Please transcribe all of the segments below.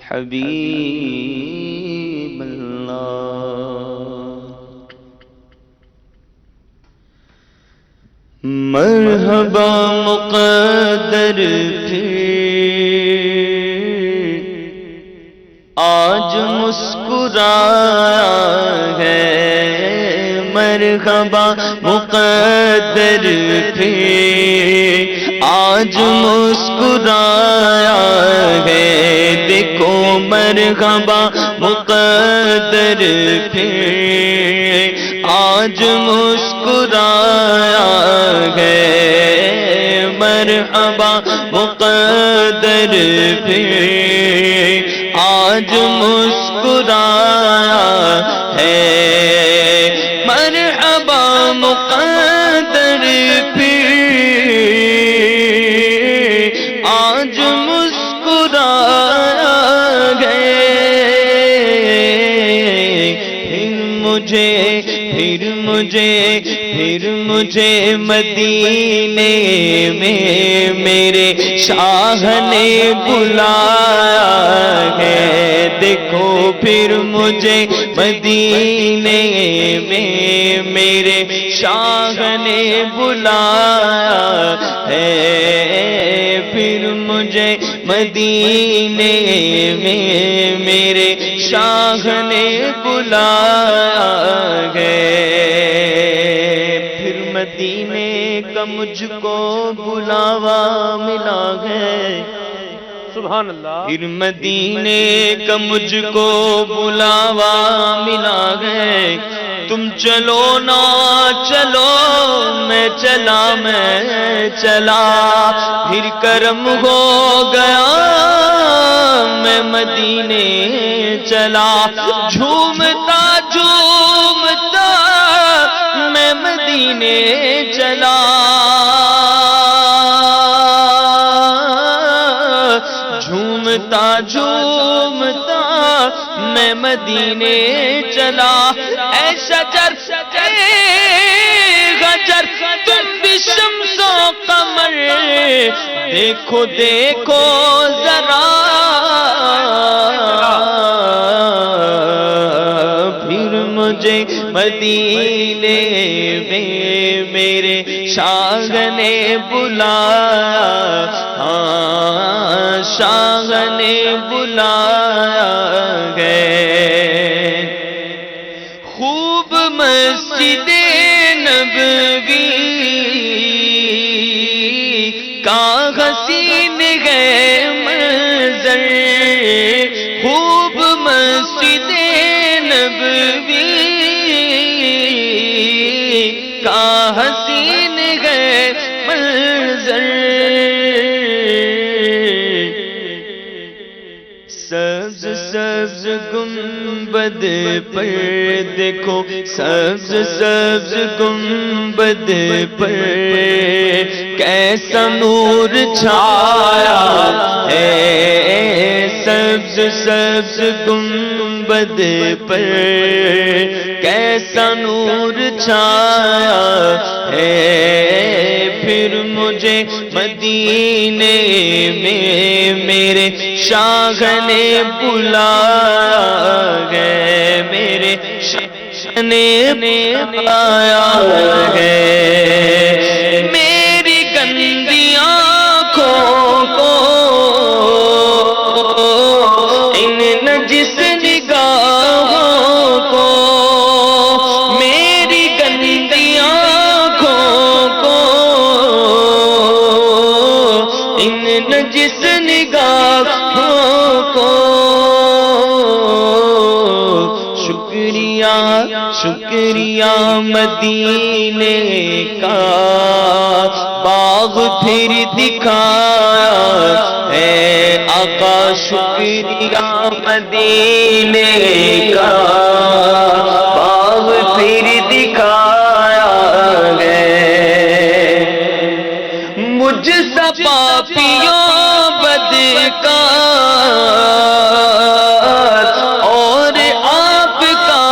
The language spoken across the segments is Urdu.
حبیب اللہ مرحبا مقدر پھر آج مسکرایا ہے مرحبا مقدر پھر آج مسکرایا ہے دیکھو مرحبا مقدر پھر آج مسکرایا ہے مرحبا مقدر پھر آج مسکرایا ہے مرحبا مقدر پھر آج مسکرایا گئے پھر مجھے مدینے میں میرے شاہ نے بلایا ہے دیکھو پھر مجھے مدینے میں میرے شاہ نے بلایا ہے پھر مجھے مدینے میں میرے شاہ نے بلایا ہے پھر مدینے کا مجھ کو بلاوا ملا ہے سبحان اللہ پھر مدینے کا مجھ کو بلاوا ملا ہے تم چلو نہ چلو میں چلا پھر کرم ہو گیا میں مدینے چلا جھومتا میں مدینے چلا جھومتا میں مدینے چلا اے شجر غجر تم بھی شمس و قمر دیکھو ذرا پھر مجھے مدینے میں میرے شاہ نے بلایا ہاں شاہ نے بلایا گئے خوب مسجد نبوی کا حسین ہے منظر خوب مسجد نبوی کا حسین ہے منظر سبز گنبد پر دیکھو سبز گنبد پر کیسا نور چھایا ہے سبز گنبد پر کیسا نور چھایا ہے پھر مجھے مدینے میں میرے شاہ نے بلایا ہے میرے شاہ نے بلایا ہے میری گندی آنکھوں کو ان نجس نگاہوں کو میری گندی آنکھوں کو ان نجس نگاہوں کو شکریہ مدینے کا باغ پھر دکھایا ہے آقا شکریہ مدینے کا باغ پھر دکھایا ہے مجھ سا پاپیوں بدکار اور آپ کا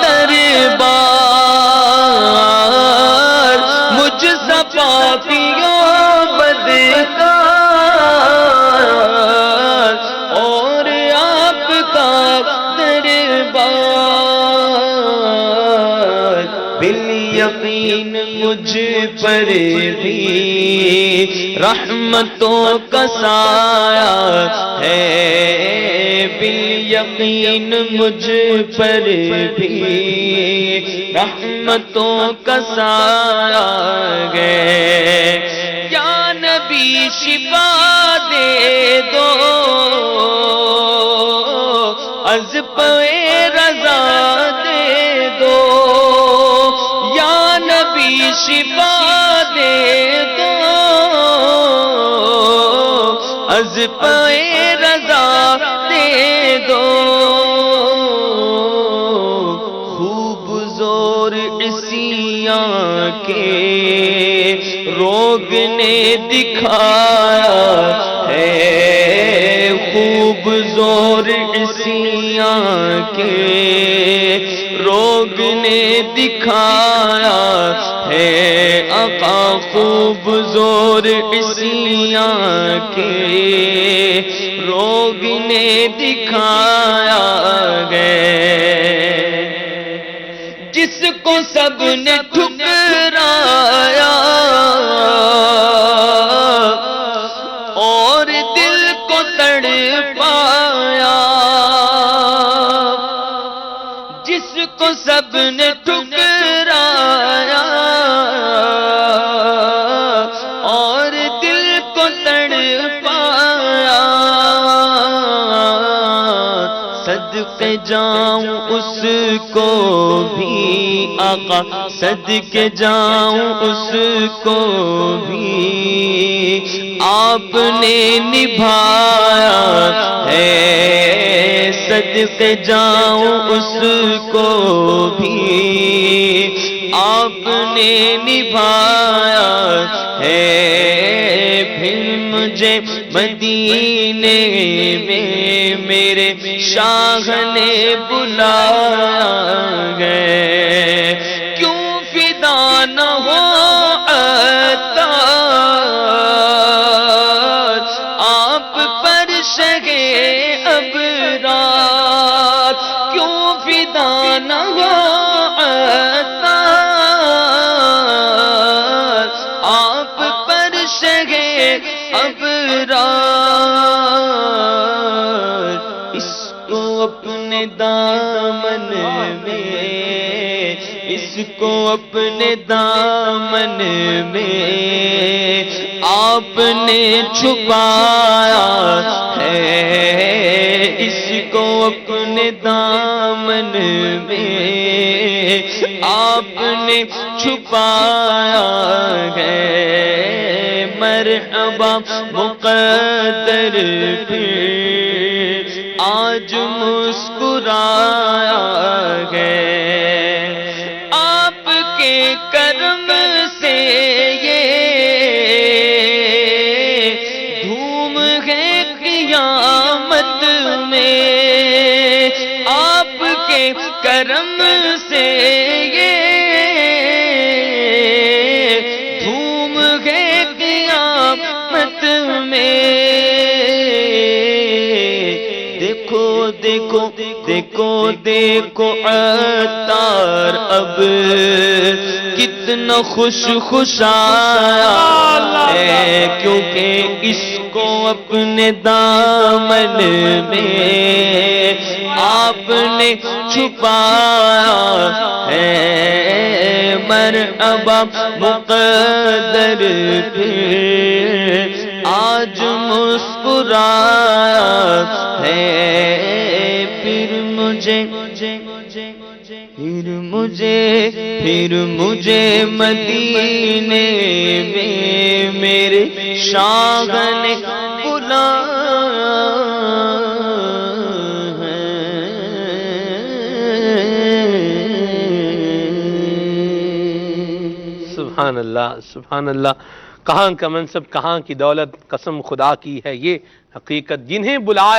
دربار مجھ سا پاپیوں بدکار یقین مجھ پر بھی رحمتوں کا سایہ ہے، بالیقین مجھ پر بھی رحمتوں کا سایہ ہے۔ یا نبی شفا دے دو از پے رضا دے دو، یا نبی شفا دے دو از پے رضا دے دو۔ خوب زور عصیاں کے روگ نے دکھایا ہے، خوب زور عصیاں کے روگ نے دکھایا ہے، آقا خوب زور عصیاں کے روگ نے دکھایا ہے۔ جس کو سب نے ٹھکرایا اور دل کو تڑپایا، جس کو سب نے ٹھکرایا اور دل کو تڑپایا، صدقے جاؤں اس کو بھی آقا، صدقے جاؤں اس کو بھی آپ نے نبھایا ہے، صدقے جاؤں اس کو بھی آپ نے نبھایا ہے۔ پھر مجھے مدینے میں میرے شاہ نے بلایا ہے، کیوں فدا نہ ہو عطار آپ پر شگے ابرار، کیوں فدا نہ ہو عطار آپ پر شگے ابرار۔ اس کو اپنے دامن میں، اس کو اپنے دامن میں آپ نے چھپایا ہے، اس کو اپنے دامن میں آپ نے چھپایا ہے۔ مرحبا مقدر پھر آج مسکرایا ہے، آپ کے کرم سے یہ دھوم ہے قیامت میں، آپ کے کرم سے یہ دھوم ہے قیامت میں۔ دیکھو دیکھو دیکھو دیکھو عطار اب کتنا خوش خوش آیا ہے، کیونکہ اس کو اپنے دامن میں آپ نے چھپایا ہے۔ مرحبا مقدر پھر آج مسکرایا ہے، پھر مجھے مدینے میں میرے شاہ نے بلایا ہے۔ سبحان اللہ، سبحان اللہ۔ کہاں کا منصب، کہاں کی دولت، قسم خدا کی ہے یہ حقیقت، جنہیں بلایا